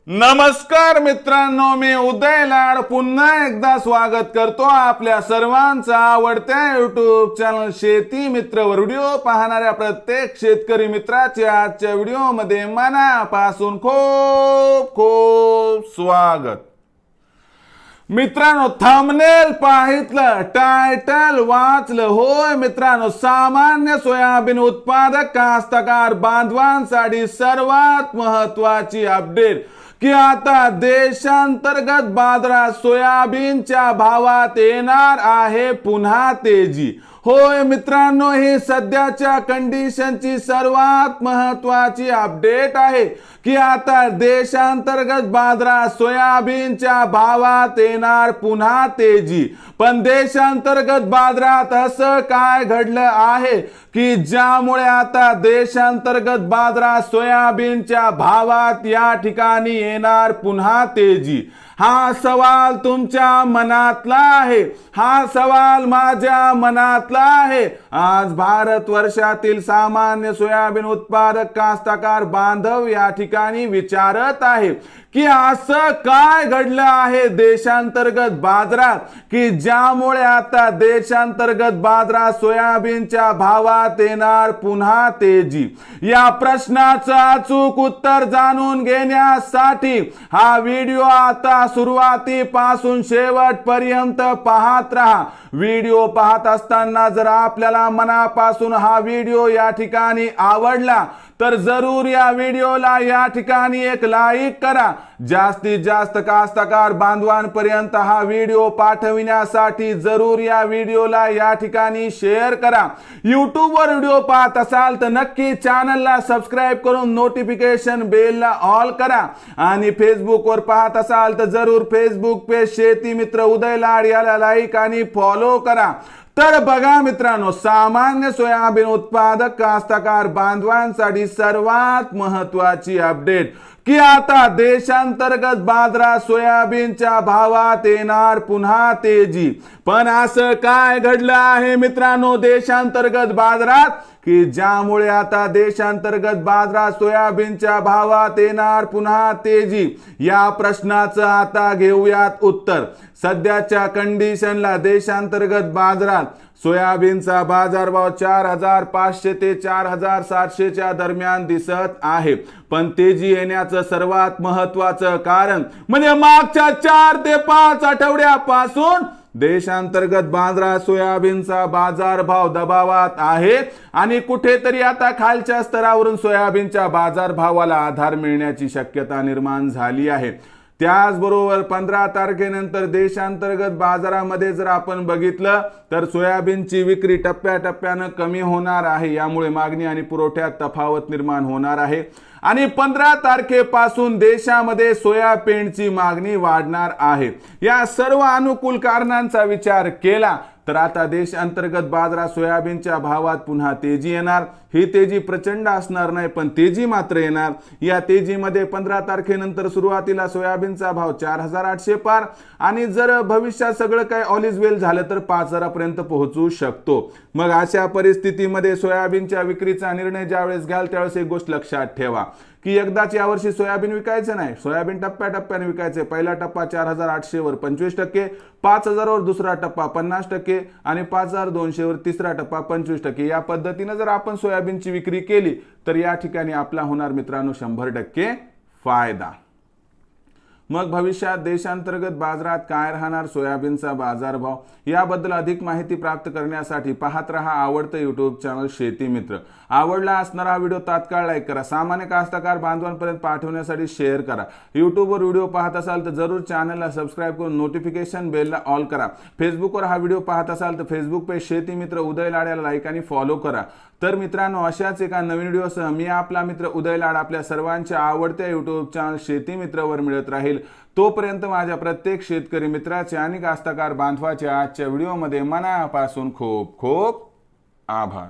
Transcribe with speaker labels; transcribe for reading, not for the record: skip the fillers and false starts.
Speaker 1: नमस्कार मित्रांनो, मी उदय लाड पुन्हा एकदा स्वागत करतो आपल्या सर्वांचा आवडत्या YouTube चॅनल शेती मित्रवर व्हिडिओ पाहणाऱ्या प्रत्येक शेतकरी मित्राचे आजच्या व्हिडिओमध्ये मनापासून खूप खूप स्वागत। मित्रांनो, थंबनेल पाहितलं, टायटल वाचलं, होय मित्रांनो, सामान्य सोयाबीन उत्पादक कास्तकार बांधवांसाठी सर्वात महत्त्वाची अपडेट की आता देशांतर्गत बाजारात सोयाबीनच्या भावात येणार आहे पुन्हा तेजी। होय मित्रांनो, ही सध्याच्या कंडिशनची सर्वात महत्त्वाची अपडेट आहे की आता देशांतर्गत बाजारात सोयाबीनच्या भावात येणार पुन्हा तेजी। पण देशांतर्गत बाजारात असं काय घडलं आहे की ज्यामुळे आता देशांतर्गत बाजारात सोयाबीनच्या भावात या ठिकाणी येणार पुन्हा तेजी? हा सवाल तुमच्या मनातला आहे, हा सवाल माझ्या मनातला आहे। आज भारत वर्षातील सामान्य सोयाबीन उत्पादक कास्तकार बांधव या ठिकाणी विचारत आहे की असं काय घडलं आहे देशांतर्गत बाजारात की ज्यामुळे आता देशांतर्गत बाजारात सोयाबीनच्या भावात येणार पुन्हा तेजी। या प्रश्नाचं अचूक उत्तर जाणून घेण्यासाठी हा व्हिडिओ आता सुरुवातीपासून शेवटपर्यंत पाहत रहा। व्हिडिओ पाहत असताना जर आपल्याला मनापासून हा व्हिडिओ या ठिकाणी आवडला तर जरूर या व्हिडिओला या ठिकाणी एक लाईक करा। जास्तीत जास्त कास्तकार बांधवांपर्यंत हा व्हिडिओ पाठविण्यासाठी जरूर या व्हिडिओला या ठिकाणी शेअर करा। YouTube वर व्हिडिओ पाहत असाल तर नक्की चॅनलला सबस्क्राइब करून नोटिफिकेशन बेलला ऑल करा आणि Facebook वर पाहत असाल तर जरूर फेसबुक पेज शेती मित्र उदय लाड याला लाईक आणि फॉलो करा। तर बघा मित्रांनो, सामान्य सोयाबीन उत्पादक कास्तकार बांधवांसाठी सर्वात महत्त्वाची अपडेट की आता देशांतर्गत बाजारात सोयाबीनच्या भावात येणार पुन्हा तेजी। पण असं काय घडलं आहे मित्रांनो देशांतर्गत बाजारात की ज्यामुळे आता देशांतर्गत बाजारात सोयाबीनच्या भावात येणार पुन्हा तेजी? या प्रश्नाचं आता घेऊयात उत्तर। सध्याच्या कंडिशनला देशांतर्गत बाजारात सोयाबीनचा बाजारभाव 4500 ते 4700 च्या दरम्यान दिसत आहे। पण तेजी येण्याचं सर्वात महत्त्वाचं कारण म्हणजे मागच्या 4 ते 5 आठवड्यापासून देशांतर्गत बाजारात सोयाबीनचा बाजारभाव दबावात आहे आणि कुठेतरी आता खालच्या स्तरावरून सोयाबीनच्या बाजारभावाला आधार मिळण्याची शक्यता निर्माण झाली आहे। त्याचबरोबर 15 तारखेनंतर देशांतर्गत बाजारामध्ये जर आपण बघितलं तर सोयाबीनची विक्री टप्प्याटप्प्याने कमी होणार आहे। यामुळे मागणी आणि पुरवठ्यात तफावत निर्माण होणार आहे आणि 15 तारखेपासून देशामध्ये सोयाबीनची मागणी वाढणार आहे। या सर्व अनुकूल कारणांचा विचार केला तर आता देशांतर्गत बाजारात सोयाबीनच्या भावात पुन्हा तेजी येणार। ही तेजी प्रचंड असणार नाही पण तेजी मात्र येणार। या तेजीमध्ये 15 तारखेनंतर सुरुवातीला सोयाबीनचा भाव 4800 पार आणि जर भविष्यात सगळं काही ऑल इज वेल झालं तर 5000 पर्यंत पोहोचू शकतो। मग अशा परिस्थितीमध्ये सोयाबीनच्या विक्रीचा निर्णय ज्यावेळेस घ्याल त्यावेळेस एक गोष्ट लक्षात ठेवा की एकदाच यावर्षी सोयाबीन विकायचं नाही, सोयाबीन टप्प्याटप्प्याने विकायचे। पहिला टप्पा 4800 वर 25%, 5000 वर दुसरा टप्पा 50% आणि 5200 वर तिसरा टप्पा 25%। या पद्धतीने जर आपण सोयाबीनची विक्री केली तर या ठिकाणी आपला होणार मित्रांनो 100% फायदा। मग भविष्यात देशांतर्गत बाजारात काय राहणार सोयाबीनचा बाजारभाव याबद्दल अधिक माहिती प्राप्त करण्यासाठी पाहत रहा आवडतं YouTube चॅनल शेती मित्र। आवडला असणारा हा व्हिडिओ तात्काळ लाईक करा, सामान्य कास्तकार बांधवांपर्यंत पाठवण्यासाठी शेअर करा। YouTube वर व्हिडिओ पाहत असाल तर जरूर चॅनलला सबस्क्राइब करून नोटिफिकेशन बेलला ऑल करा। Facebook वर हा व्हिडिओ पाहत असाल तर फेसबुक पेज शेती मित्र उदय लाड याला लाईक आणि फॉलो करा। तर मित्रांनो, अशाच एका नवीन व्हिडिओसह मी आपला मित्र उदय लाड आपल्या सर्वांच्या आवडत्या YouTube चॅनल शेती मित्रवर मिळत राहील। तोपर्यंत माझ्या प्रत्येक शेतकरी मित्राचे आणि कास्तकार बांधवाचे आजच्या व्हिडिओमध्ये मनापासून खूप खूप आभार।